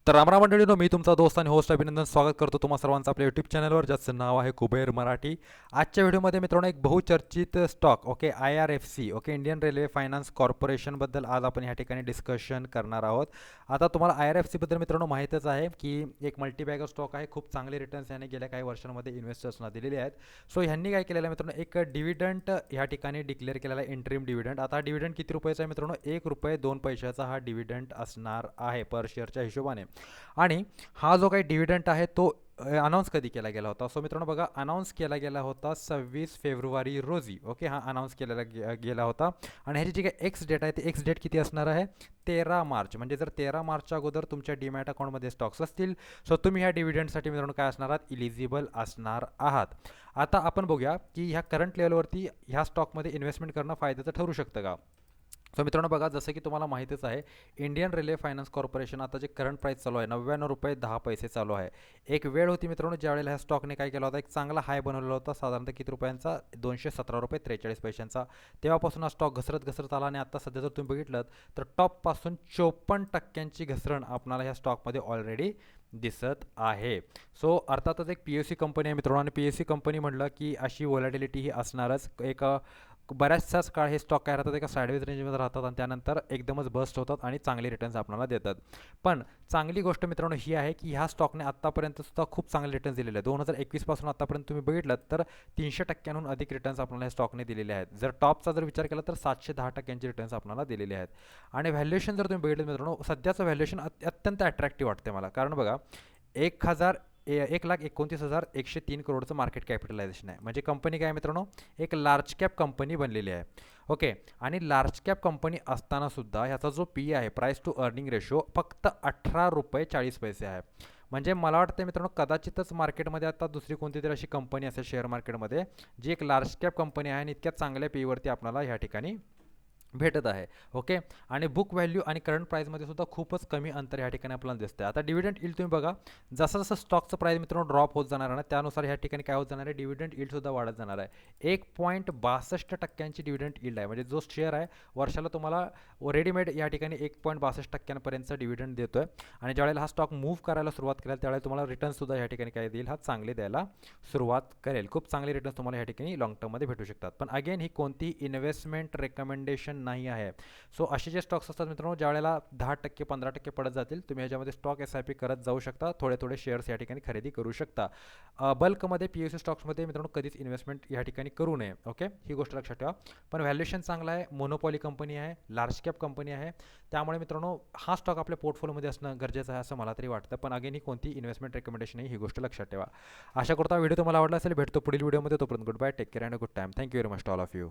तर रामराम मंडळीनो, मी तुमचा दोस्त आणि होस्ट अभिनंदन स्वागत करतो तुम्हा सर्वांचं आपल्या यूट्यूब चॅनलवर, ज्याचं नाव आहे कुबेर मराठी. आजच्या व्हिडिओमध्ये मित्रांनो एक बहुचर्चित stock okay IRFC okay Indian railway finance कॉर्पोरेशनबद्दल आज आपण ह्या ठिकाणी डिस्कशन करणार आहोत. आता तुम्हाला IRFC बद्दल मित्रांनो माहीतच आहे की एक मल्टीबॅगर स्टॉक आहे. खूप चांगले रिटर्न्स याने गेल्या काही वर्षांमध्ये इन्व्हेस्टर्सना दिलेले आहेत. सो ह्यांनी काय केलेलं आहे मित्रांनो, एक डिव्हिडंड ह्या ठिकाणी डिक्लेअर केलेला आहे, इंटरिम डिव्हिडंड. आता हा डिव्हिडंड किती रुपयाचा आहे मित्रांनो? ₹1.02 हा डिव्हिडंड असणार आहे पर शेअरच्या हिशोबाने. आणि हा जो काही डिव्हिडंड आहे तो अनाऊन्स कधी केला गेला होता? सो मित्रांनो बघा, अनाऊन्स केला गेला होता 26 फेब्रुवारी रोजी. ओके, हा अनाऊन्स केलेला गेला होता. आणि ह्याची जी काही एक्स डेट आहे ते एक्स डेट किती असणार आहे? 13 मार्च. म्हणजे जर 13 मार्चच्या अगोदर तुमच्या डीमॅट अकाउंटमध्ये स्टॉक्स असतील, सो तुम्ही ह्या डिव्हिडंडसाठी मित्रांनो काय असणार आहात? इलिजिबल असणार आहात. आता आपण बघूया की ह्या करंट लेवलवरती ह्या स्टॉकमध्ये इन्व्हेस्टमेंट करणं फायद्याचं ठरू शकतं का? सो मित्रांनो बघा, जसं की तुम्हाला माहितीच आहे, इंडियन रेल्वे फायनान्स कॉर्पोरेशन आता जे करंट प्राईस चालू आहे ₹99.10 चालू आहे. एक वेळ होती मित्रांनो ज्यावेळेला ह्या स्टॉकने काय केला होता, एक चांगला हाय बनवलेला होता, साधारणतः किती रुपयांचा? ₹217.43. तेव्हापासून हा स्टॉक घसरत घसरत आला आणि आता सध्या जर तुम्ही बघितलं तर टॉपपासून 54% घसरण आपल्याला ह्या स्टॉकमध्ये ऑलरेडी दिसत आहे. सो अर्थातच एक PSU कंपनी आहे मित्रांनो, आणि PSU कंपनी म्हटलं की अशी व्हॉलॅटिलिटी ही असणारच. एक बऱ्याचसाच काळ हे स्टॉक काय राहतात, एका साईडवेज रेंजमध्ये राहतात आणि त्यानंतर एकदमच बस्ट होतात आणि चांगले रिटर्न्स आपल्याला देतात. पण चांगली गोष्ट मित्रांनो ही आहे की ह्या स्टॉकने आत्तापर्यंत सुद्धा खूप चांगले रिटर्न्स दिलेले आहेत. 2021 पासून आत्तापर्यंत तुम्ही बघितलं तर 300%हून अधिक रिटर्न्स आपल्याला ह्या स्टॉकने दिलेले आहेत. जर टॉपचा जर विचार केला तर 710% रिटर्न्स आपल्याला दिलेले आहेत. आणि व्हॅल्युएशन जर तुम्ही बघितलं मित्रांनो, सध्याचं व्हॅल्युएशन अत्यंत अट्रॅक्टिव्ह वाटते मला. कारण बघा, 1,29,103 करोडचं मार्केट कॅपिटलायझेशन आहे. म्हणजे कंपनी काय मित्रांनो, एक लार्ज कॅप कंपनी बनलेली आहे. ओके, आणि लार्ज कॅप कंपनी असताना सुद्धा ह्याचा जो PE आहे, प्राईस टू अर्निंग रेशो, फक्त ₹18.40 आहे. म्हणजे मला वाटतं मित्रांनो, कदाचितच मार्केटमध्ये आता दुसरी कोणती तरी अशी कंपनी असेल शेअर मार्केटमध्ये जी एक लार्ज कॅप कंपनी आहे आणि इतक्या चांगल्या PE आपल्याला ह्या ठिकाणी भेटत आहे. ओके, आणि बुक व्हॅल्यू आणि करंट प्राईजमध्ये सुद्धा खूपच कमी अंतर ह्या ठिकाणी आपल्याला दिसतं. आता डिव्हिडंड यील्ड तुम्ही बघा, जसं जसं स्टॉकचं प्राईस मित्रांनो ड्रॉप होत जाणार आहे ना, त्यानुसार ह्या ठिकाणी काय होत जाणार आहे? डिव्हिडंड यील्डसुद्धा वाढत जाणार आहे. 1.62% डिव्हिडंड यील्ड आहे. म्हणजे जो शेअर आहे वर्षाला तुम्हाला रेडीमेड या ठिकाणी 1.62%पर्यंतचा डिव्हिडंड देतो आहे. आणि ज्यावेळेला हा स्टॉक मूव्ह करायला सुरुवात करेल त्यावेळेला तुम्हाला रिटर्न्ससुद्धा ह्या ठिकाणी काय देईल? हा चांगले द्यायला सुरुवात करेल. खूप चांगले रिटर्न्स तुम्हाला ह्या ठिकाणी लाँग टर्ममध्ये भेटू शकतात. पण अगेन ही कोणती इन्व्हेस्टमेंट रेकमेंडेशन नाही आहे. सो असे जे स्टॉक्स असतात मित्रांनो, ज्यावेळेला 10% 15% पडत जातील, तुम्ही ह्याच्यामध्ये स्टॉक SIP करत जाऊ शकता. थोडे थोडे शेअर्स या ठिकाणी खरेदी करू शकता. बल्कमध्ये PSU स्टॉक्समध्ये मित्रांनो कधीच इन्व्हेस्टमेंट या ठिकाणी करू नये. ओके, ही गोष्ट लक्षात ठेवा. पण व्हॅल्युएशन चांगला आहे, मोनोपॉली कंपनी आहे, लार्ज कॅप कंपनी आहे. त्यामुळे मित्रांनो हा स्टॉक आपल्या पोर्टफोलिओमध्ये असणं गरजेचं आहे असं मला तरी वाटतं. पण अगेन ही कोणती इन्व्हेस्टमेंट रेकमेंडेशन आहे, ही गोष्ट लक्षात ठेवा. आशा करतो हा व्हिडिओ तुम्हाला आवडला असेल. भेटतो पुढील व्हिडिओमध्ये. तोपर्यंत goodbye, take care and good time. Thank you very much to all of you.